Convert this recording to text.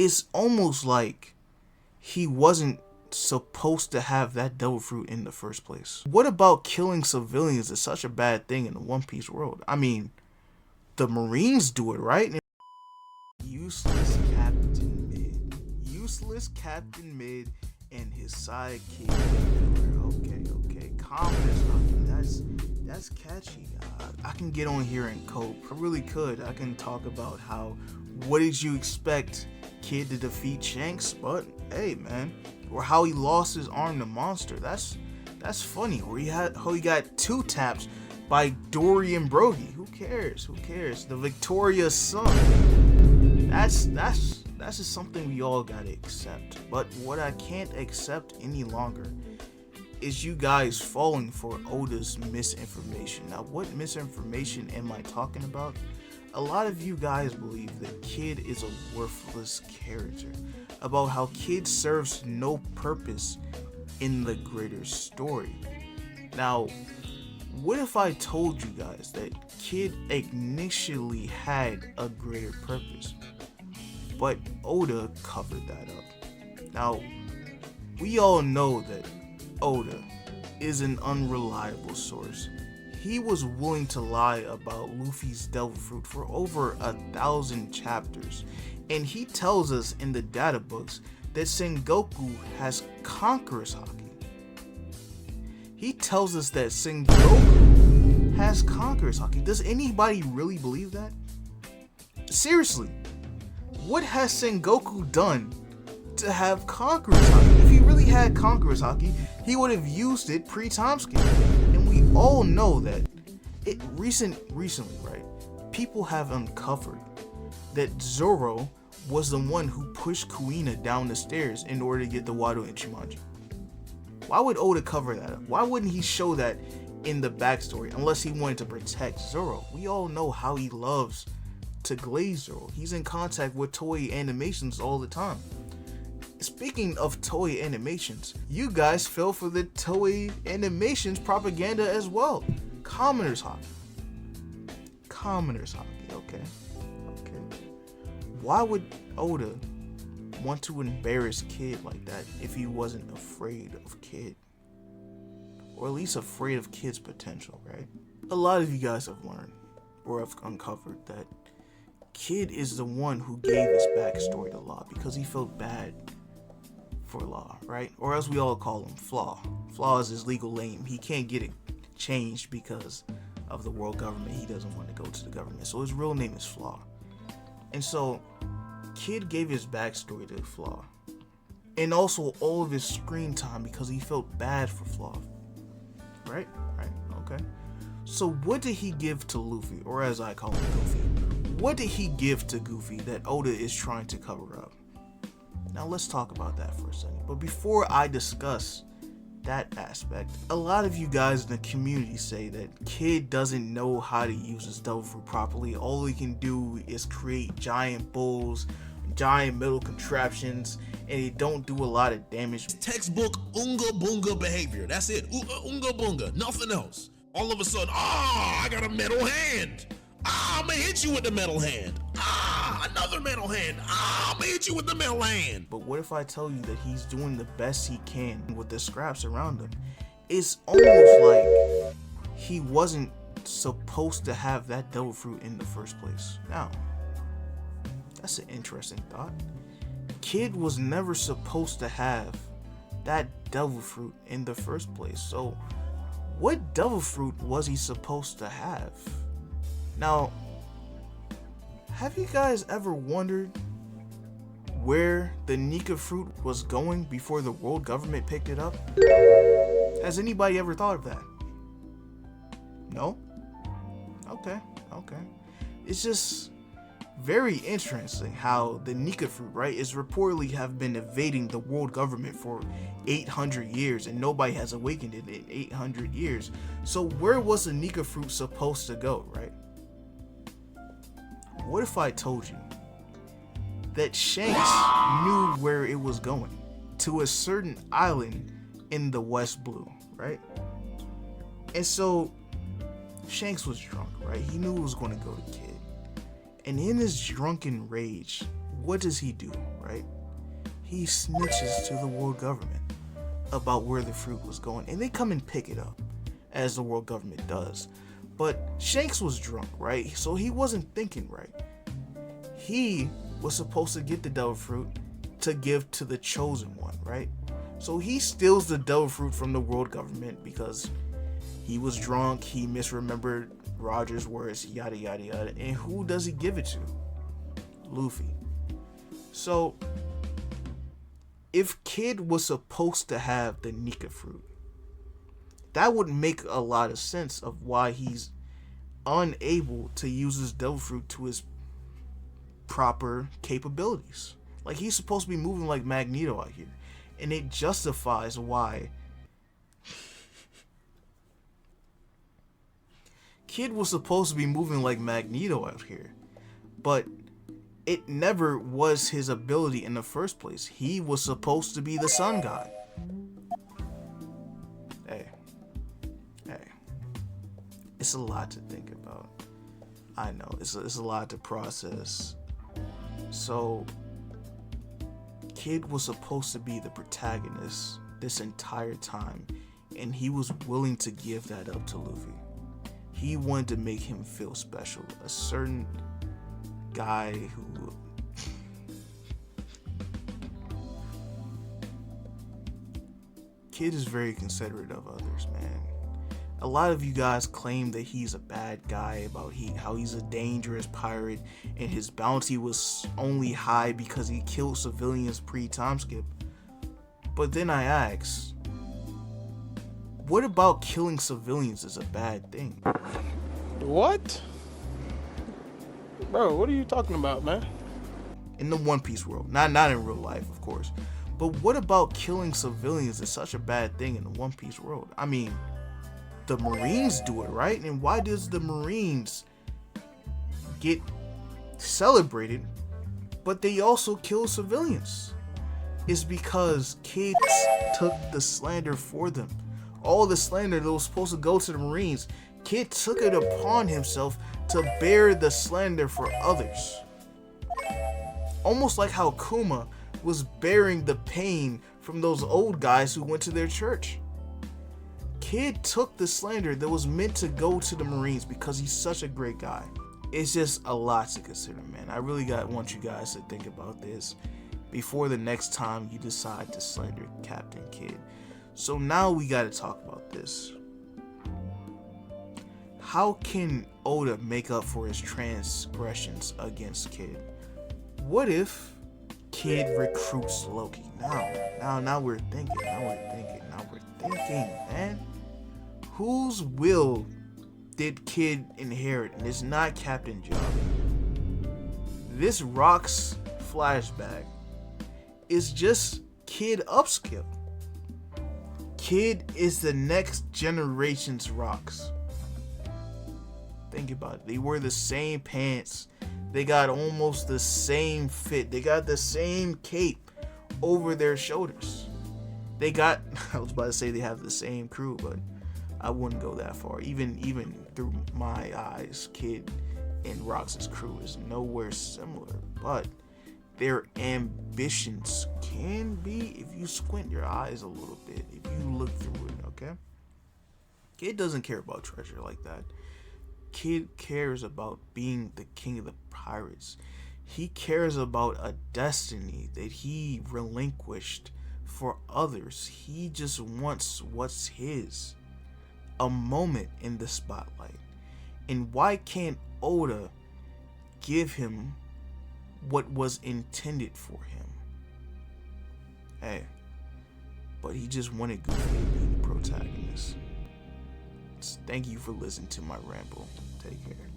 It's almost like he wasn't supposed to have that devil fruit in the first place. What about killing civilians is such a bad thing in the One Piece world? I mean, the Marines do it, right? Useless Captain Mid. Useless Captain Mid and his sidekick. Okay. Commoners, that's catchy. I can get on here and cope. I really could. I can talk about how, what did you expect Kid to defeat Shanks? But hey, man, or how he lost his arm to Monster. That's funny. Or how he got 2 taps by Dory and Brody. Who cares? The Victoria's son. That's just something we all gotta accept. But what I can't accept any longer is you guys falling for Oda's misinformation. Now, what misinformation am I talking about? A lot of you guys believe that Kid is a worthless character, about how Kid serves no purpose in the greater story. Now, what if I told you guys that Kid initially had a greater purpose, but Oda covered that up? Now, we all know that Oda is an unreliable source. He was willing to lie about Luffy's devil fruit for over 1,000 chapters, and he tells us in the data books that Sengoku has Conqueror's Haki. He tells us that Sengoku has Conqueror's Haki. Does anybody really believe that? Seriously, what has Sengoku done to have Conqueror's Haki? If he really had Conqueror's Haki, he would have used it pre-time skip. And we all know that recently, right? People have uncovered that Zoro was the one who pushed Kuina down the stairs in order to get the Wado Ichimonji. Why would Oda cover that up? Why wouldn't he show that in the backstory unless he wanted to protect Zoro? We all know how he loves to glaze Zoro. He's in contact with Toei Animations all the time. Speaking of Toei Animations, you guys fell for the Toei Animations propaganda as well. Commoners Haki, okay. Why would Oda want to embarrass Kid like that if he wasn't afraid of Kid? Or at least afraid of Kid's potential, right? A lot of you guys have learned, or have uncovered, that Kid is the one who gave his backstory to Law because he felt bad for Law, right? Or as we all call him, Flaw. Flaw is his legal name. He can't get it changed because of the world government. He doesn't want to go to the government, so his real name is Flaw. And so Kid gave his backstory to Flaw, and also all of his screen time because he felt bad for Flaw. Right, okay. So what did he give to Luffy, or as I call him, Goofy? What did he give to Goofy that Oda is trying to cover up? Now let's talk about that for a second. But before I discuss that aspect, a lot of you guys in the community say that Kid doesn't know how to use his devil fruit properly. All he can do is create giant bulls, giant metal contraptions, and he don't do a lot of damage. Textbook Unga Bunga behavior. That's it. Unga Bunga. Nothing else. All of a sudden, I got a metal hand. I'm gonna hit you with the metal hand. Another metal hand. I'm gonna hit you with the metal hand. But what if I tell you that he's doing the best he can with the scraps around him? It's almost like he wasn't supposed to have that devil fruit in the first place. Now, that's an interesting thought. Kid was never supposed to have that devil fruit in the first place. So, what devil fruit was he supposed to have? Now, have you guys ever wondered where the Nika fruit was going before the world government picked it up? Has anybody ever thought of that? No? Okay. It's just very interesting how the Nika fruit, right, is reportedly have been evading the world government for 800 years and nobody has awakened it in 800 years. So where was the Nika fruit supposed to go, right? What if I told you that Shanks knew where it was going? To a certain island in the West Blue, right? And so Shanks was drunk, right? He knew it was going to go to Kid. And in his drunken rage, what does he do, right? he snitches to the world government about where the fruit was going, and they come and pick it up, as the world government does. But Shanks was drunk, right? So he wasn't thinking right. He was supposed to get the devil fruit to give to the chosen one, right? So he steals the devil fruit from the world government because he was drunk, he misremembered Roger's words, yada yada yada. And who does he give it to? Luffy. So if Kid was supposed to have the Nika fruit, that would make a lot of sense of why he's unable to use his devil fruit to his proper capabilities. Like, he's supposed to be moving like Magneto out here, and it justifies why Kid was supposed to be moving like Magneto out here, but it never was his ability in the first place. He was supposed to be the sun god. Hey, it's a lot to think about. I know, it's a lot to process. So Kid was supposed to be the protagonist this entire time, and he was willing to give that up to Luffy. He wanted to make him feel special. A certain guy who Kid is very considerate of others, man. A lot of you guys claim that he's a bad guy, about how he's a dangerous pirate and his bounty was only high because he killed civilians pre-time skip. But then I ask, what about killing civilians is a bad thing? What? Bro, what are you talking about, man? In the One Piece world, not in real life, of course. But what about killing civilians is such a bad thing in the One Piece world? I mean, the Marines do it, right? And why does the Marines get celebrated, but they also kill civilians? It's because kids took the slander for them. All the slander that was supposed to go to the Marines, Kid took it upon himself to bear the slander for others. Almost like how Kuma was bearing the pain from those old guys who went to their church. Kid took the slander that was meant to go to the Marines because he's such a great guy. It's just a lot to consider, man. I really want you guys to think about this before the next time you decide to slander Captain Kid. So now we gotta talk about this. How can Oda make up for his transgressions against Kid? What if Kid recruits Loki? Now we're thinking, man. Whose will did Kid inherit? And it's not Captain John. This Rocks flashback is just Kid upskill. Kid is the next generation's Rocks. Think about it. They wear the same pants. They got almost the same fit. They got the same cape over their shoulders. I was about to say they have the same crew, but I wouldn't go that far. Even through my eyes, Kid and Rox's crew is nowhere similar, but their ambitions can be if you squint your eyes a little bit, if you look through it, okay? Kid doesn't care about treasure like that. Kid cares about being the king of the pirates. He cares about a destiny that he relinquished for others. He just wants what's his. A moment in the spotlight. And why can't Oda give him what was intended for him? Hey, but he just wanted Goofy to be the protagonist. Thank you for listening to my ramble. Take care.